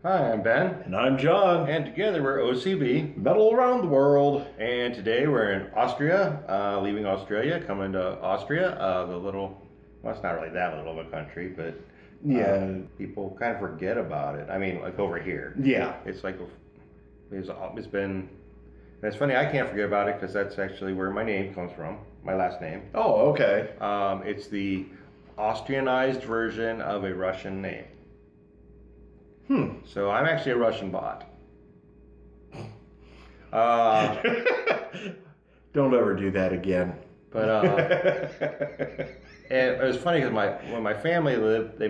Hi, I'm Ben. And I'm John. And together we're OCB. Metal Around the World. And today we're in Austria, leaving Australia, coming to Austria, well, it's not really that little of a country, but people kind of forget about it. I mean, like over here. Yeah. It's like, it's been, and it's funny, I can't forget about it because that's actually where my name comes from, my last name. Oh, okay. It's the Austrianized version of a Russian name. So I'm actually a Russian bot. Don't ever do that again. But it was funny because when my family lived, they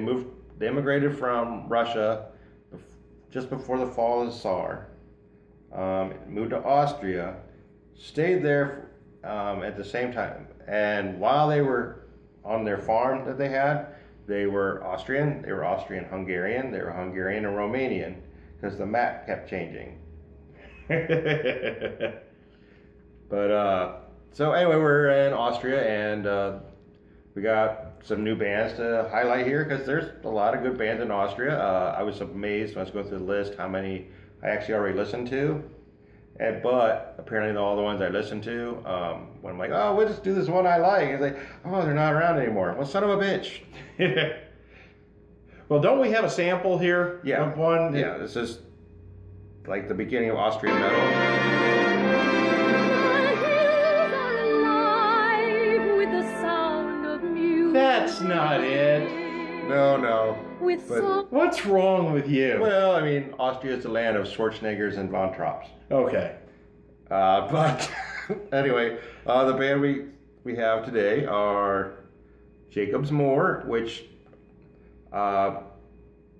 immigrated from Russia just before the fall of the Tsar. Moved to Austria, stayed there at the same time, and while they were on their farm that they had, they were Austrian, Hungarian, they were Hungarian and Romanian, because the map kept changing. But, so anyway, we're in Austria, and we got some new bands to highlight here, because there's a lot of good bands in Austria. I was amazed when I was going through the list how many I actually already listened to. But apparently all the ones I listened to, when I'm like, oh, we'll just do this one I like, it's like, oh, they're not around anymore. Well, son of a bitch. Well, don't we have a sample here? Yeah. Of one? Yeah, this is like the beginning of Austrian metal. That's not it. No. But what's wrong with you? Well, I mean, Austria is the land of Schwarzeneggers and Von Trapps. Okay. But anyway, the band we have today are Jacobs Moor, and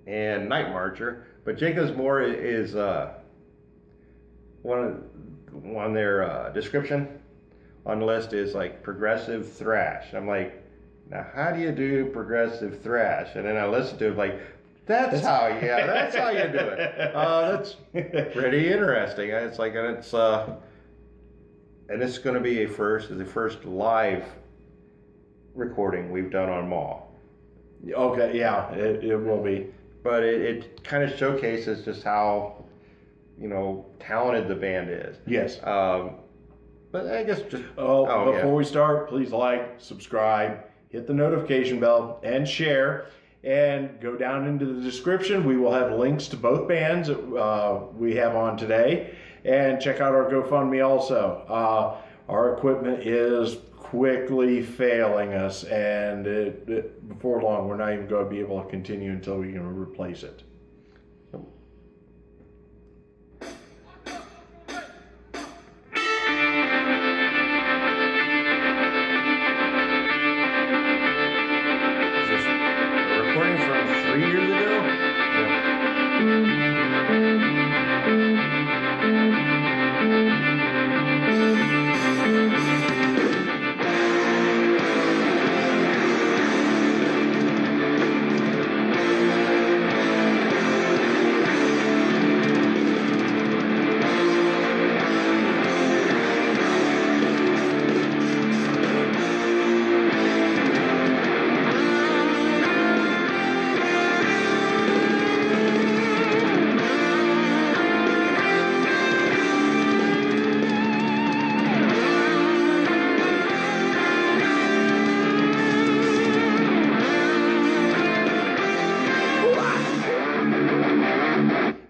Nightmarcher. But Jacobs Moor is one of their description on the list is like progressive thrash. I'm like, now how do you do progressive thrash? And then I listened to it like, that's how you do it. That's pretty interesting. It's like, and it's going to be the first live recording we've done on Maw. Okay, yeah, it will be. But it kind of showcases just how, talented the band is. Yes. But I guess just... before we start, please like, subscribe, hit the notification bell, and share. And go down into the description. We will have links to both bands that we have on today. And check out our GoFundMe also. Our equipment is quickly failing us. And before long, we're not even going to be able to continue until we can replace it.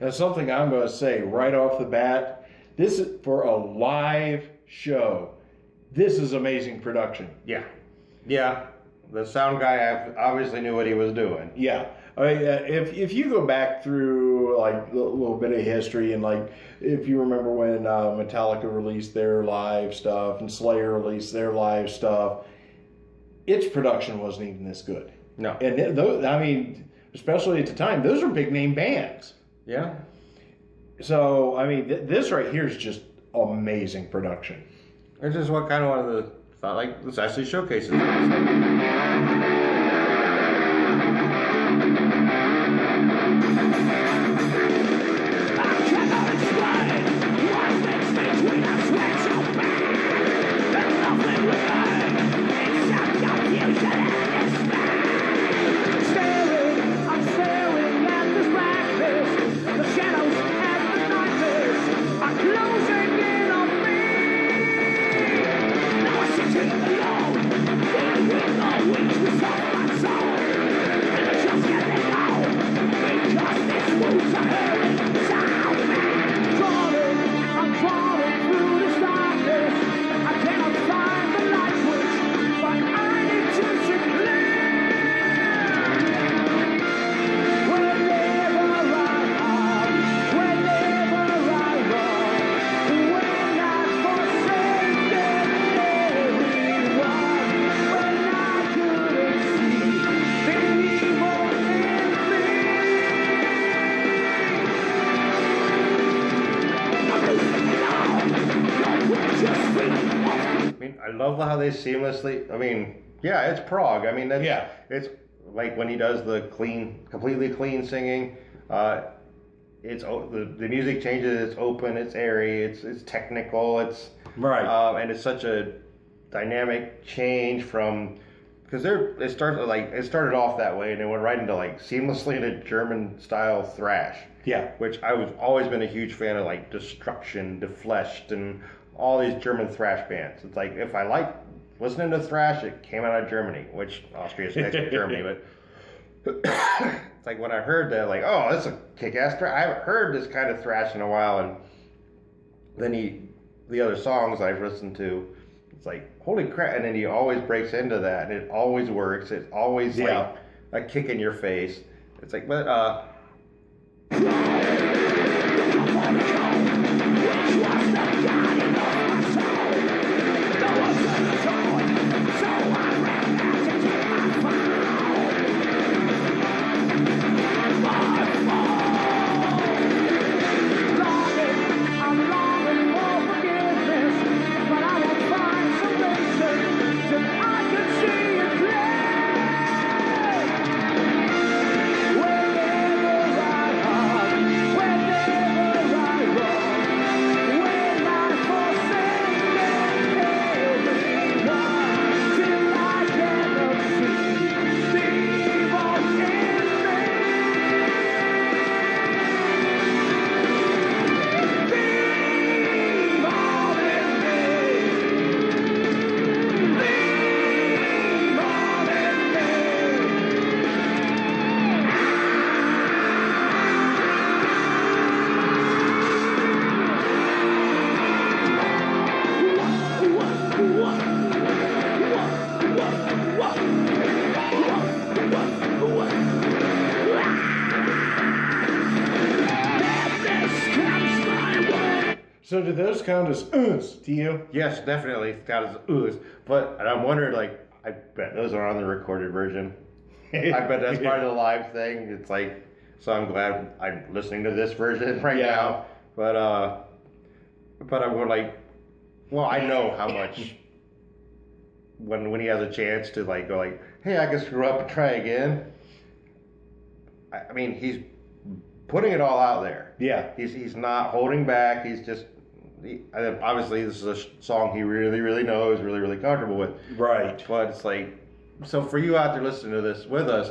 Now, something I'm going to say right off the bat, this is for a live show. This is amazing production. Yeah. The sound guy obviously knew what he was doing. Yeah. I mean, if you go back through like a little bit of history, and like if you remember when Metallica released their live stuff and Slayer released their live stuff, its production wasn't even this good. No. And I mean, especially at the time, those are big name bands. Yeah. So, I mean, this right here is just amazing production. It's just what kind of one of the, like, this actually showcases it. I'm staring at this blackness. I love how they seamlessly. I mean, yeah, it's prog. I mean, it's like when he does the completely clean singing. It's the music changes. It's open. It's airy. It's technical. It's right. And it's such a dynamic change from because it started off that way and it went right into like seamlessly into German style thrash. Yeah. Which I've always been a huge fan of, like Destruction, Defleshed, and all these German thrash bands. It's like if I like listening to thrash, it came out of Germany, which Austria is next to Germany, but. It's like when I heard that, like, oh, that's a kick-ass thrash. I haven't heard this kind of thrash in a while, and then the other songs I've listened to, it's like, holy crap! And then he always breaks into that, and it always works. It's always like a kick in your face. It's like, but So do those count as oohs to you? yes, definitely count as oohs. But and I'm wondering, like, I bet those are on the recorded version. I bet that's part of the live thing. It's like, so I'm glad I'm listening to this version right now. But I'm going like, well, I know how much when he has a chance to like go like, hey, I can screw up and try again. I mean, he's putting it all out there. Yeah. He's not holding back. He's just obviously this is a song he really, really knows, really, really comfortable with. Right. But it's like, so for you out there listening to this with us,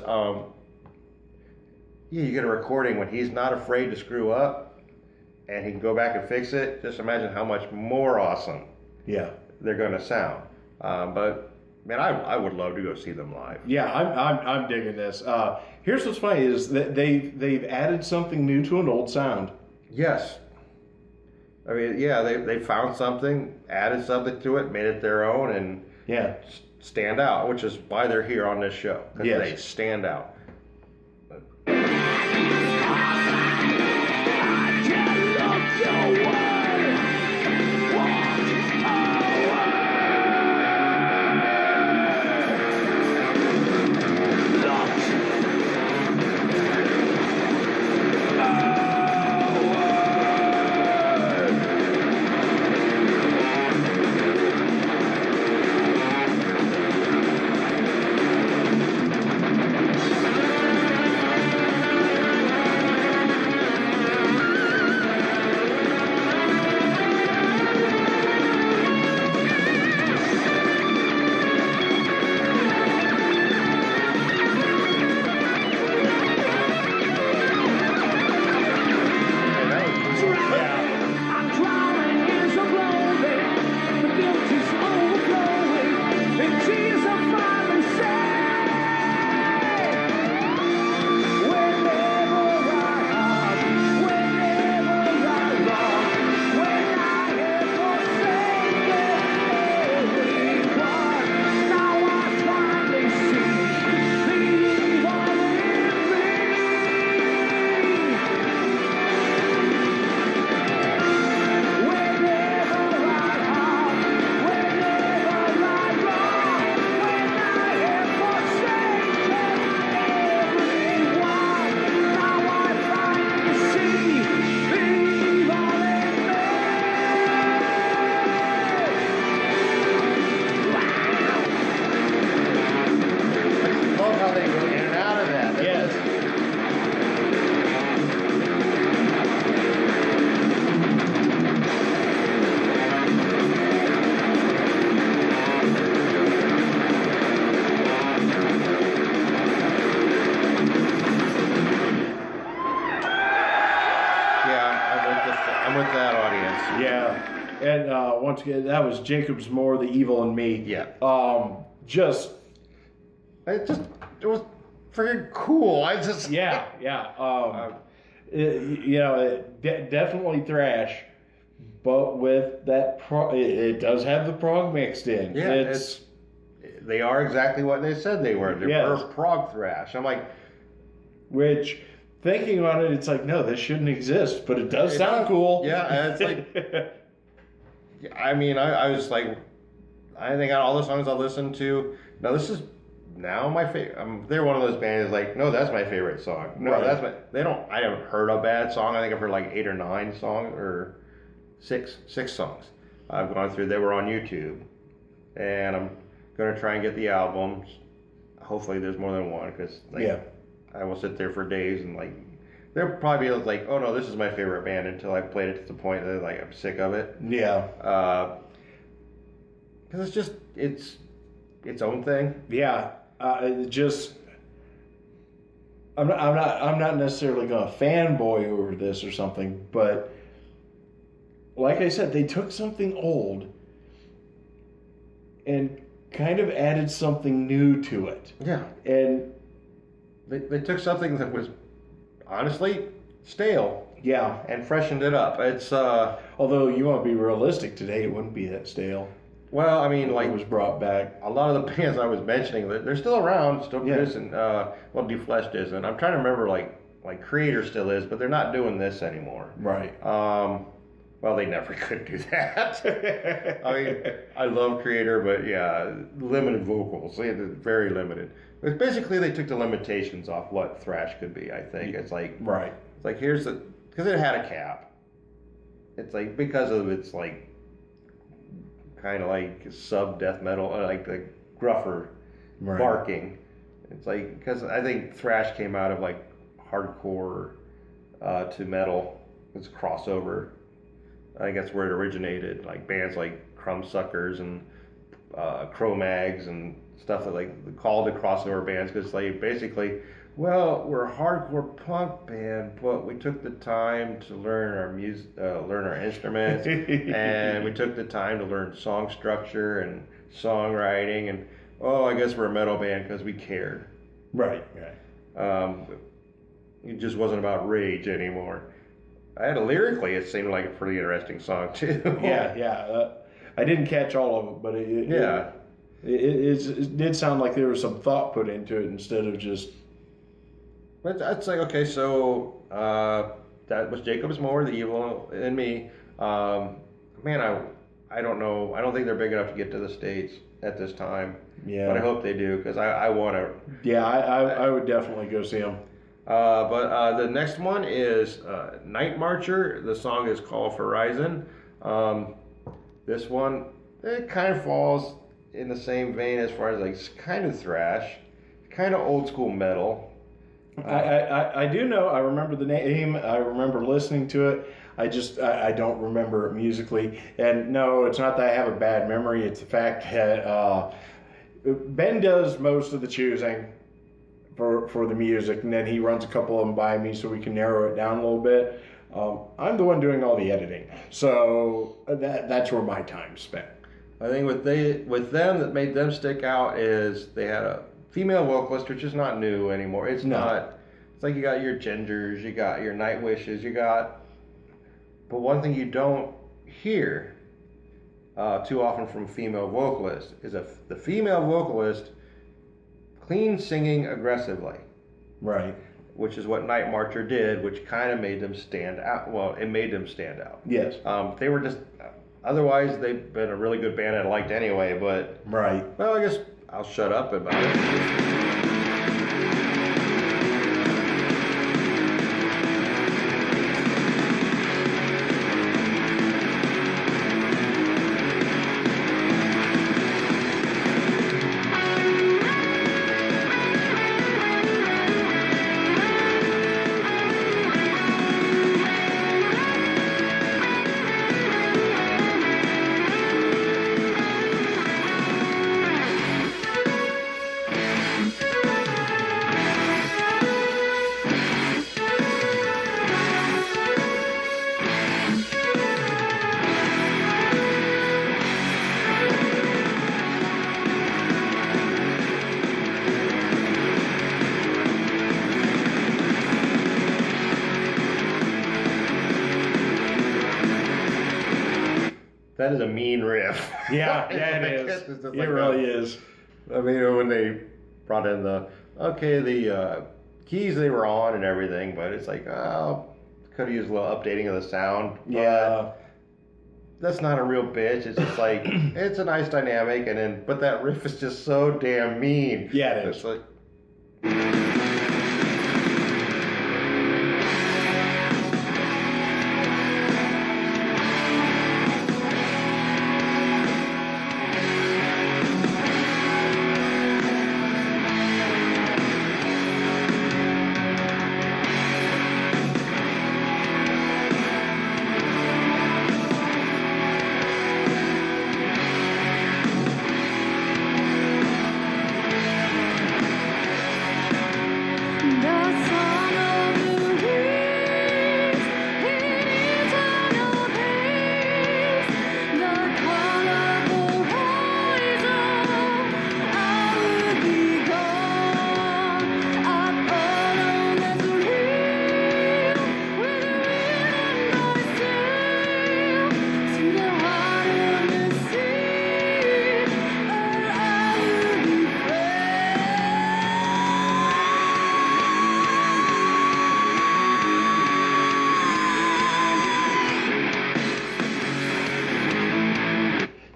you get a recording when he's not afraid to screw up and he can go back and fix it. Just imagine how much more awesome they're going to sound. But man, I would love to go see them live. Yeah, I'm digging this. Here's what's funny is that they've added something new to an old sound. Yes. I mean, yeah, they found something, added something to it, made it their own, and stand out, which is why they're here on this show. Because they stand out. I'm with that audience. Yeah. And once again, that was Jacobs Moor, The Evil in Me. Yeah. Just. It was freaking cool. Yeah. Definitely thrash, but with that it does have the prog mixed in. Yeah, they are exactly what they said they were. They're prog thrash. I'm like, which thinking on it, it's like, no, this shouldn't exist, but it does sound cool. Yeah, and it's like, I mean, I was like, I think out of all the songs I listened to, now this is now my favorite. They're one of those bands like, no, that's my favorite song. No, right. I haven't heard a bad song. I think I've heard like 8 or 9 songs, or six songs I've gone through. They were on YouTube, and I'm going to try and get the albums. Hopefully there's more than one, because I will sit there for days and like, they'll probably be like, oh no, this is my favorite band, until I played it to the point that like I'm sick of it. Yeah. Because it's its own thing. Yeah. I'm not necessarily going to fanboy over this or something, but like I said, they took something old and kind of added something new to it. Yeah. And they took something that was honestly stale. Yeah. And freshened it up. It's although you want to be realistic today, it wouldn't be that stale. Well, I mean, like, it was brought back. A lot of the bands I was mentioning, they're still around, still producing. Well, Defleshed isn't. I'm trying to remember, like Creator still is, but they're not doing this anymore. Right. Well, they never could do that. I mean, I love Creator, but yeah, limited vocals. Very limited. But basically, they took the limitations off what thrash could be. I think it's like It's like because it had a cap. It's like because of its like kind of like sub death metal, like the gruffer barking. It's like, because I think thrash came out of like hardcore to metal. It's a crossover. I think that's where it originated. Like bands like Crumbsuckers and Cro-Mags and stuff that like called the crossover bands, because like basically, well, we're a hardcore punk band, but we took the time to learn our music, learn our instruments, and we took the time to learn song structure and songwriting, and I guess we're a metal band because we cared. Right. It just wasn't about rage anymore. Lyrically, it seemed like a pretty interesting song too. Yeah. I didn't catch all of it, but it did sound like there was some thought put into it instead of just. But it's like, okay, so that was Jacobs Moor, The Evil in Me. Man, I don't know. I don't think they're big enough to get to the States at this time. Yeah. But I hope they do, because I want to. Yeah, I would definitely go see them. But the next one is Nightmarcher. The song is called Horizon. This one, it kind of falls in the same vein as far as like it's kind of thrash, kind of old school metal. I do know. I remember the name. I remember listening to it. I don't remember it musically. And no, it's not that I have a bad memory. It's the fact that Ben does most of the choosing for the music, and then he runs a couple of them by me so we can narrow it down a little bit. I'm the one doing all the editing, so that's where my time's spent. I think with them that made them stick out is they had a female vocalist, which is not new anymore. It's not. It's like you got your Gingers, you got your Nightwishes, but one thing you don't hear too often from female vocalists is the female vocalist clean singing aggressively. Right. Which is what Nightmarcher did, which kind of made them stand out. Well, it made them stand out. Yes. They were just. Otherwise, they've been a really good band I liked anyway. But well, I guess I'll shut up about it. that is a mean riff. Yeah, yeah, it is. It's just It like really is. I mean, when they brought in the keys they were on and everything, but it's like, oh, could have used a little updating of the sound. Yeah. That's not a real bitch. It's just like, it's a nice dynamic, but that riff is just so damn mean. Yeah, it is. It's like,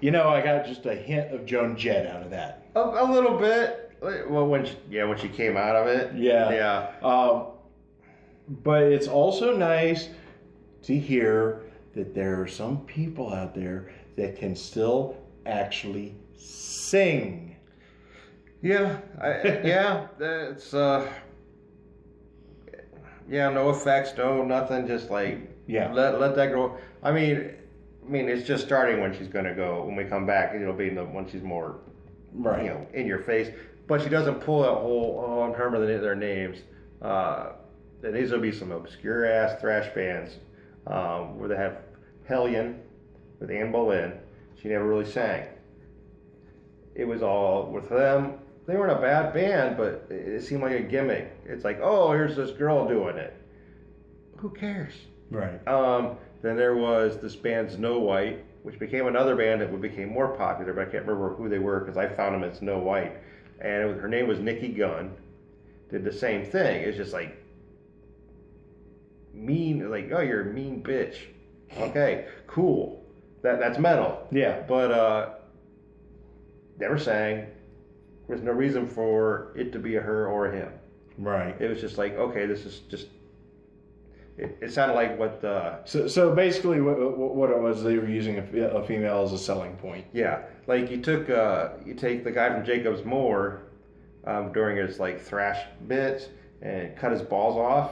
You know, I got just a hint of Joan Jett out of that. a little bit. Well, when she came out of it. Yeah. But it's also nice to hear that there are some people out there that can still actually sing. Yeah, it's no effects, no nothing, just like let that go. I mean, it's just starting when she's gonna go. When we come back, it'll be when she's more, right, in your face. But she doesn't pull that whole. Oh, I'm trying to remember their names. These will be some obscure ass thrash bands where they have Hellion with Anne Boleyn. She never really sang. It was all with them. They weren't a bad band, but it seemed like a gimmick. It's like, oh, here's this girl doing it. Who cares? Right. Then there was this band Snow White, which became another band that became more popular, but I can't remember who they were because I found them at Snow White. And her name was Nikki Gunn. Did the same thing. It's just like mean, like, oh, you're a mean bitch. Okay, cool. That's metal. Yeah. But never sang. There's no reason for it to be a her or a him. Right. It was just like, okay, this is just. It sounded like what the. So basically, what it was, they were using a female as a selling point. Yeah, like you take the guy from Jacobs Moor during his like thrash bits and cut his balls off.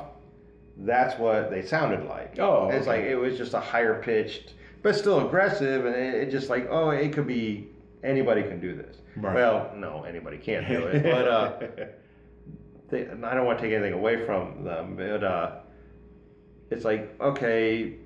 That's what they sounded like. Oh, okay. It's like it was just a higher pitched, but still aggressive, and it just like, oh, it could be anybody can do this. Right. Well, no, anybody can't do it, but I don't want to take anything away from them, but it's like, okay,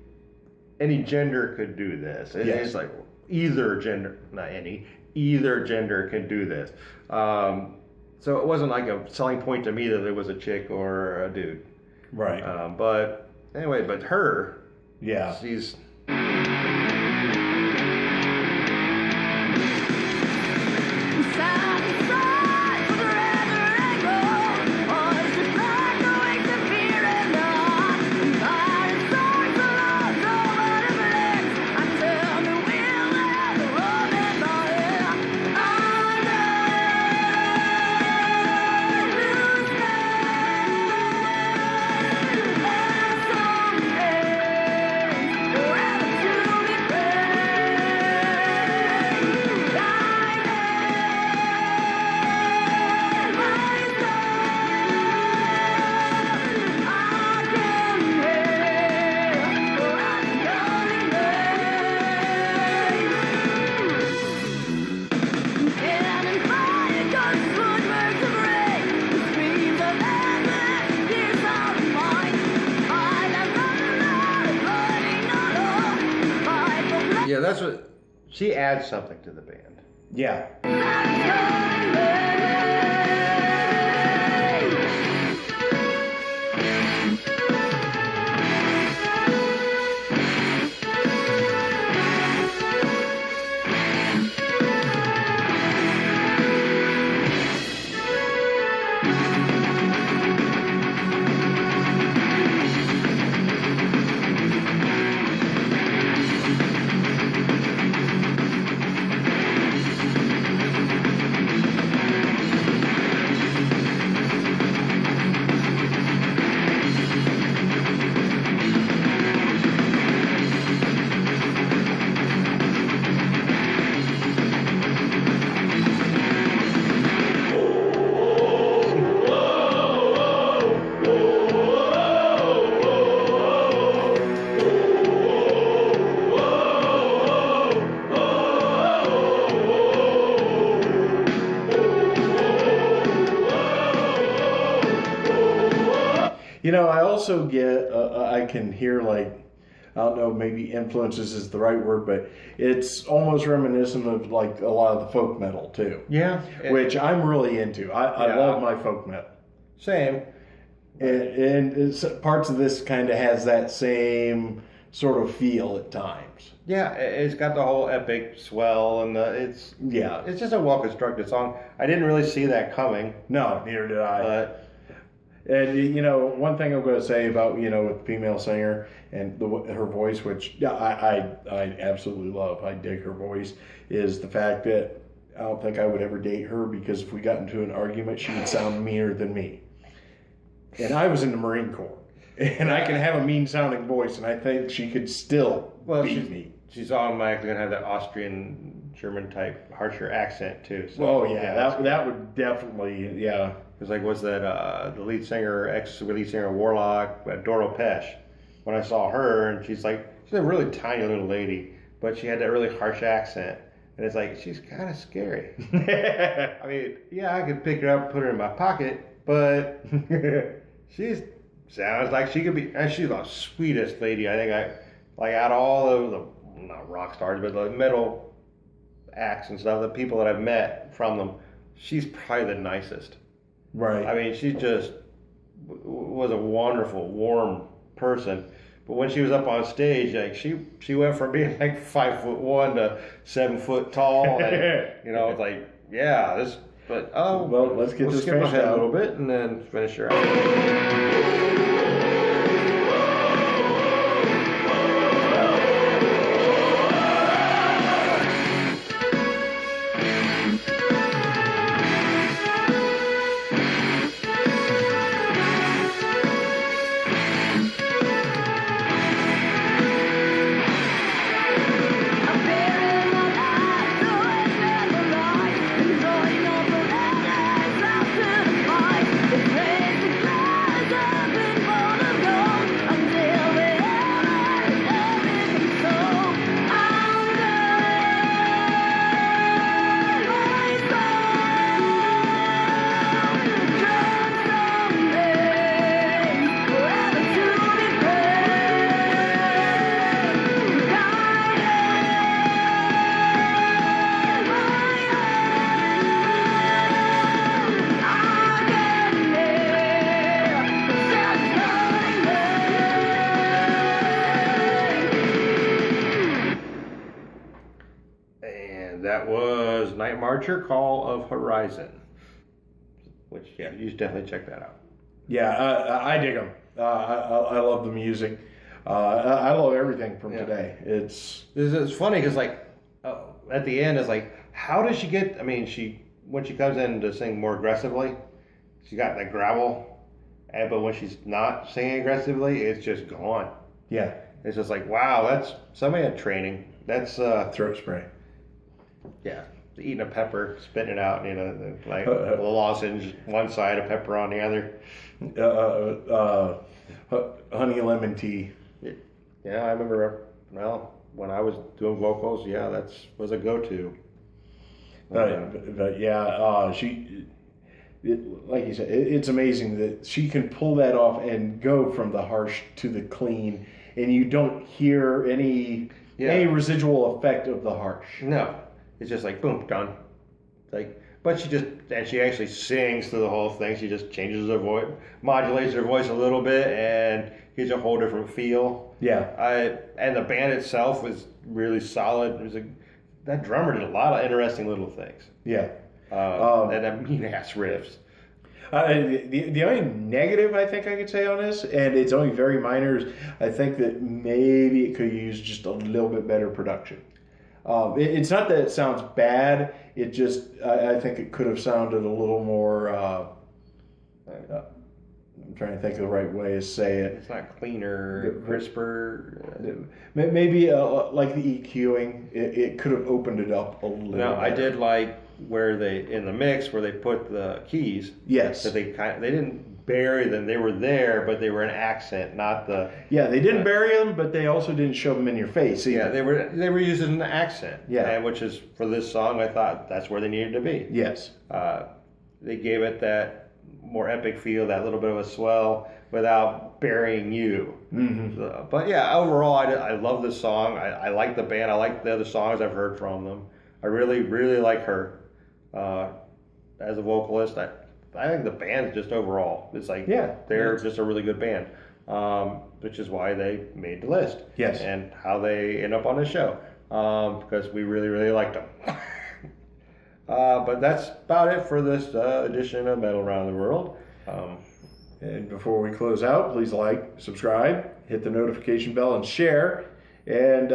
any gender could do this. It's like either gender, not any, either gender can do this. So it wasn't like a selling point to me that it was a chick or a dude. Right. But anyway, but her, she's. Yeah, that's what she adds something to the band. Yeah. I also get, I can hear like, I don't know, maybe influences is the right word, but it's almost reminiscent of like a lot of the folk metal too. Yeah. Which I'm really into. I love my folk metal. Same. And it's, parts of this kind of has that same sort of feel at times. Yeah, it's got the whole epic swell, and it's just a well constructed song. I didn't really see that coming. No, neither did I. But and one thing I'm going to say about with the female singer and her voice, which I absolutely love. I dig her voice. Is the fact that I don't think I would ever date her, because if we got into an argument, she would sound meaner than me. And I was in the Marine Corps, and I can have a mean-sounding voice, and I think she could still beat me. She's automatically going to have that Austrian, German type, harsher accent, too. So, that would definitely, It's like, what's that, the lead singer, ex-lead singer of Warlock, Doro Pesh. When I saw her, and she's a really tiny little lady, but she had that really harsh accent. And it's like, she's kind of scary. I mean, I could pick her up and put her in my pocket, but she sounds like she could be, and she's the sweetest lady. I think out of all of the, not rock stars, but the metal acts and stuff, the people that I've met from them, she's probably the nicest. Right. I mean, she just was a wonderful, warm person. But when she was up on stage, like she went from being like 5'1" to 7 foot tall, and it's like, this. But well, let's get this skip finished ahead out a little bit and then finish her out. That was Nightmarcher, Call of Horizon. Which, you should definitely check that out. Yeah, I dig them. I love the music. I love everything from today. It's funny because, at the end, it's like, how does she get, when she comes in to sing more aggressively, she got that gravel, but when she's not singing aggressively, it's just gone. Yeah. It's just like, wow, that's, somebody had training. That's, throat spray. Yeah, eating a pepper, spitting it out, like a lozenge one side, a pepper on the other. Honey lemon tea. Yeah, I remember. Well, when I was doing vocals, that was a go-to. She, like you said, it's amazing that she can pull that off and go from the harsh to the clean, and you don't hear any residual effect of the harsh. No. It's just like, boom, done. But she actually sings through the whole thing. She just changes her voice, modulates her voice a little bit, and gives a whole different feel. Yeah. And the band itself was really solid. That drummer did a lot of interesting little things. Yeah. And mean-ass riffs. The only negative I think I could say on this, and it's only very minor, is I think that maybe it could use just a little bit better production. It's not that it sounds bad. It just, I think it could have sounded a little more, I'm trying to think of the right way to say it. It's not cleaner, crisper. Maybe like the EQing, it could have opened it up a little. No, I did like where in the mix, where they put the keys. Yes. That they didn't bury them. They were there, but they were an accent, not the. Yeah, they didn't bury them, but they also didn't shove them in your face either. Yeah, they were using an accent. Yeah. And which is, for this song, I thought that's where they needed to be. Yes. They gave it that more epic feel, that little bit of a swell without burying you. But yeah, overall, I love this song. I like the band. I like the other songs I've heard from them. I really, really like her as a vocalist. I think the band just overall, it's like they're just a really good band, which is why they made the list. Yes. And how they end up on the show, because we really, really liked them. But that's about it for this edition of Metal Around the World. And before we close out, please like, subscribe, hit the notification bell, and share. And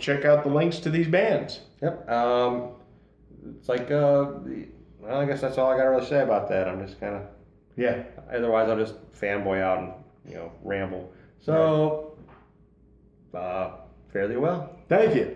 check out the links to these bands. Yep. It's like, well, I guess that's all I got to really say about that. I'm just kind of, otherwise I'll just fanboy out and, ramble. So, fare thee well. Thank you.